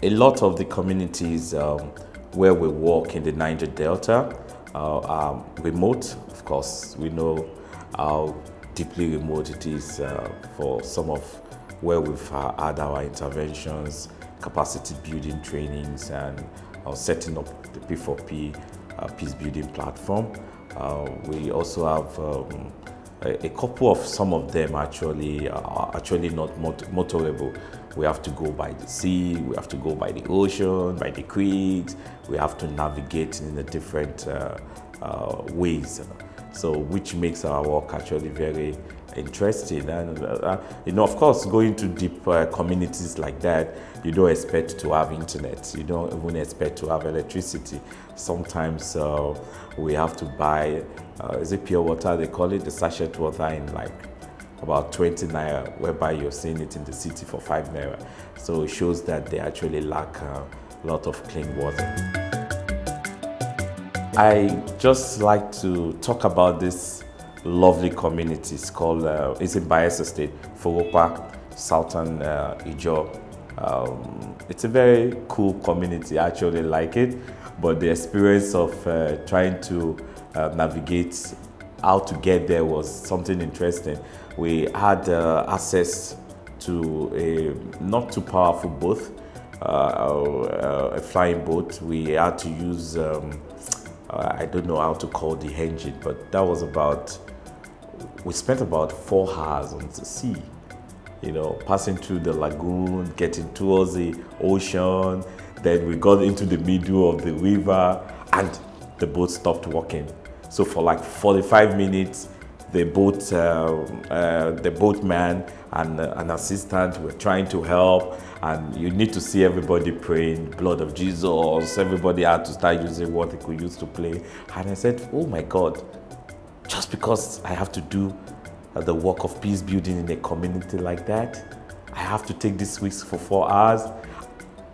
A lot of the communities where we work in the Niger Delta are remote. Of course, we know how deeply remote it is for some of where we've had our interventions, capacity building trainings, and setting up the P4P peace building platform. We also have a couple of some of them actually are actually not motorable. We have to go by the sea, we have to go by the ocean, by the creeks. We have to navigate in a different ways. So which makes our work actually very interesting. And you know, of course, going to deep communities like that, you don't expect to have internet. You don't even expect to have electricity. Sometimes we have to buy, is it pure water they call it, the sachet water in like about 20 naira, whereby you're seeing it in the city for 5 naira. So it shows that they actually lack a lot of clean water. I just like to talk about this lovely community. It's called, it's in Bayelsa State, Foropa, Southern Ijaw. It's a very cool community. I actually like it, but the experience of trying to navigate how to get there was something interesting. We had access to a not too powerful boat, a flying boat. We had to use, I don't know how to call the engine, but that was about, we spent about 4 hours on the sea, you know, passing through the lagoon, getting towards the ocean. Then we got into the middle of the river and the boat stopped working. So for like 45 minutes, the boatman and an assistant were trying to help, and you need to see everybody praying, blood of Jesus. Everybody had to start using what they could use to play. And I said, oh my God, just because I have to do the work of peace building in a community like that, I have to take this week for 4 hours.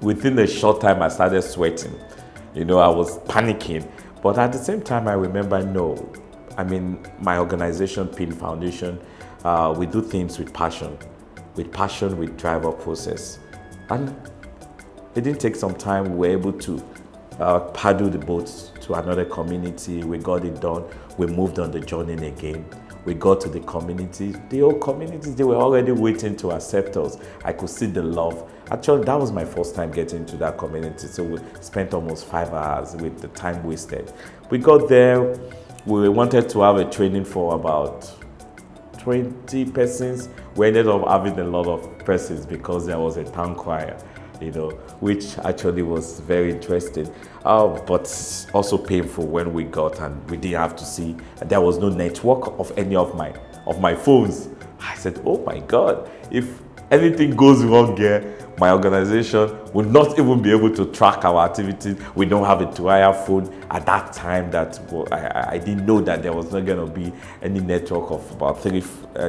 Within a short time, I started sweating. You know, I was panicking. But at the same time, I remember, no, I mean, my organization, PIND Foundation, we do things with passion. With passion, we drive our process. And it didn't take some time. We were able to paddle the boats to another community. We got it done. We moved on the journey again. We got to the community. The old communities, they were already waiting to accept us. I could see the love. Actually, that was my first time getting to that community. So we spent almost 5 hours with the time wasted. We got there. We wanted to have a training for about 20 persons. We ended up having a lot of persons because there was a town choir, you know, which actually was very interesting, but also painful when we got and we didn't have to see. There was no network of any of my phones. I said, oh my God, if anything goes wrong here, my organization will not even be able to track our activities. We don't have a Toils phone at that time. That I didn't know that there was not going to be any network of about 3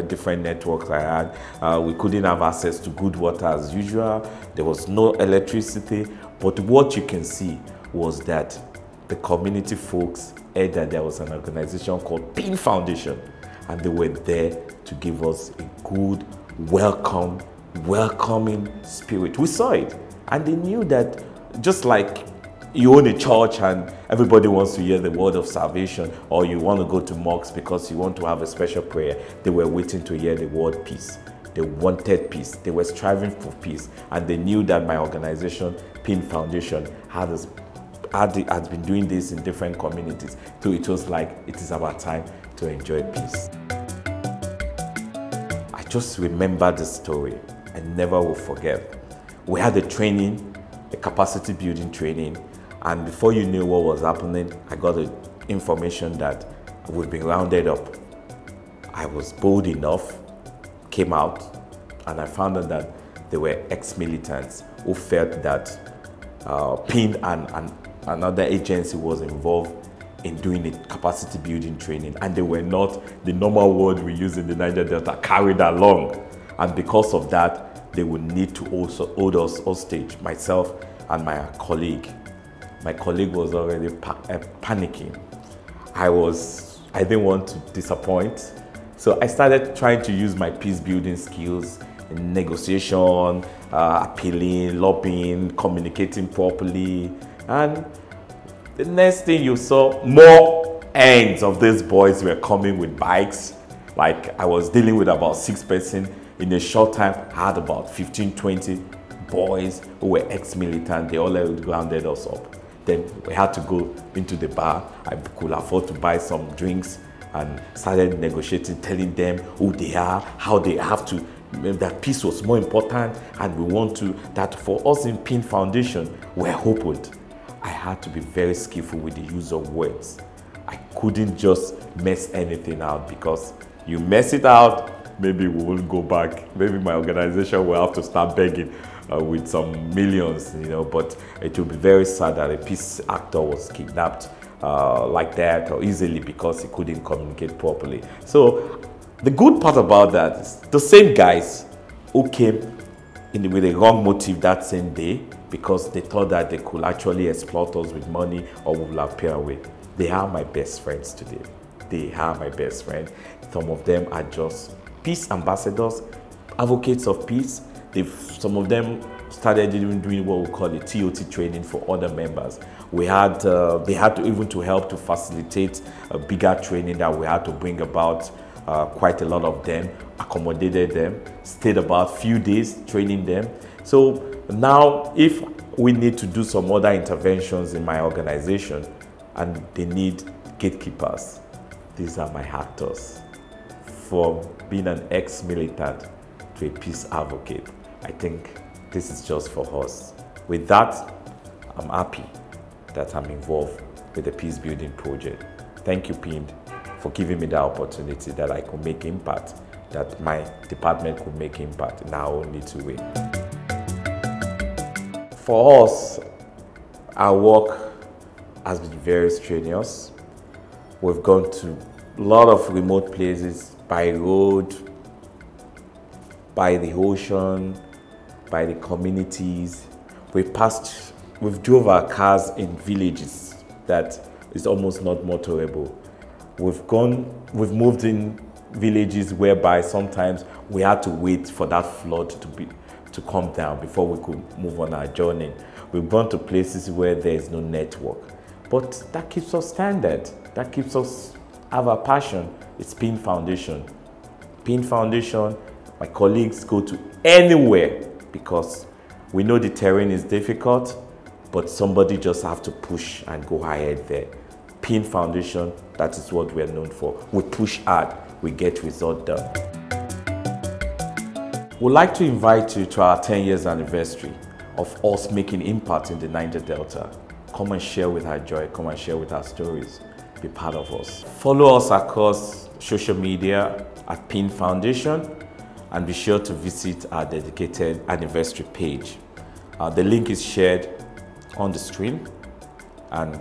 different networks I had. We couldn't have access to good water as usual. There was no electricity. But what you can see was that the community folks heard that there was an organization called PIND Foundation, and they were there to give us a good, welcoming spirit. We saw it, and they knew that just like you own a church and everybody wants to hear the word of salvation, or you want to go to mosques because you want to have a special prayer, they were waiting to hear the word peace. They wanted peace. They were striving for peace, and they knew that my organization, PIND Foundation, has been doing this in different communities. So it was like, it is our time to enjoy peace. I just remember the story. I never will forget. We had a training, a capacity building training, and before you knew what was happening, I got the information that we've been rounded up. I was bold enough, came out, and I found out that they were ex-militants who felt that PIND and another agency was involved in doing a capacity building training, and they were not the normal word we use in the Niger Delta, carried along. And because of that, they would need to also hold us hostage, myself and my colleague. My colleague was already panicking. I didn't want to disappoint. So I started trying to use my peace building skills, in negotiation, appealing, lobbying, communicating properly. And the next thing you saw, more ends of these boys were coming with bikes. Like I was dealing with about 6 persons. In a short time, I had about 15, 20 boys who were ex-militant. They all rounded us up. Then we had to go into the bar. I could afford to buy some drinks and started negotiating, telling them who they are, how they have to, that peace was more important, and we want to, that for us in PIND Foundation, we're hoping. I had to be very skillful with the use of words. I couldn't just mess anything out, because you mess it out, maybe we won't go back. Maybe my organization will have to start begging with some millions, you know, but it will be very sad that a peace actor was kidnapped like that or easily because he couldn't communicate properly. So the good part about that is the same guys who came with a wrong motive that same day because they thought that they could actually exploit us with money or we will appear away. They are my best friends today. They are my best friends. Some of them are just peace ambassadors, advocates of peace. Some of them started even doing what we call the TOT training for other members. They had to even to help to facilitate a bigger training that we had to bring about. Quite a lot of them, accommodated them, stayed about a few days training them. So now if we need to do some other interventions in my organization and they need gatekeepers, these are my actors. From being an ex-militant to a peace advocate, I think this is just for us. With that, I'm happy that I'm involved with the peace building project. Thank you, PIND, for giving me the opportunity that I could make impact, that my department could make impact in our own little way. For us, our work has been very strenuous. We've gone to a lot of remote places, by road, by the ocean, by the communities. We've drove our cars in villages that is almost not motorable. We've moved in villages whereby sometimes we had to wait for that flood to come down before we could move on our journey. We've gone to places where there is no network. But that keeps us standard. That keeps us have a passion. It's PIND Foundation. PIND Foundation, my colleagues go to anywhere because we know the terrain is difficult, but somebody just have to push and go ahead there. PIND Foundation, that is what we are known for. We push hard, we get results done. We'd like to invite you to our 10 years anniversary of us making impact in the Niger Delta. Come and share with our joy, come and share with our stories. Be part of us. Follow us across social media at PIND Foundation and be sure to visit our dedicated anniversary page. The link is shared on the screen, and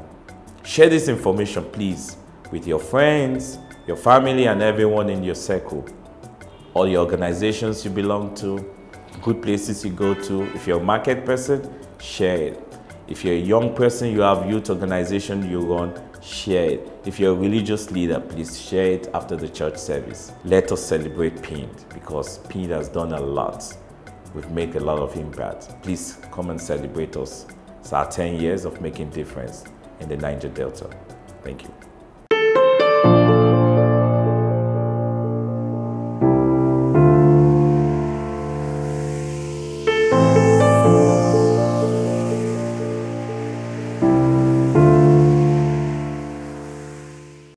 share this information please with your friends, your family and everyone in your circle. All your organizations you belong to, good places you go to. If you're a market person, share it. If you're a young person, you have youth organization you run, share it. If you're a religious leader, please share it after the church service. Let us celebrate PIND because PIND has done a lot. We've made a lot of impact. Please come and celebrate us. It's our 10 years of making difference in the Niger Delta. Thank you.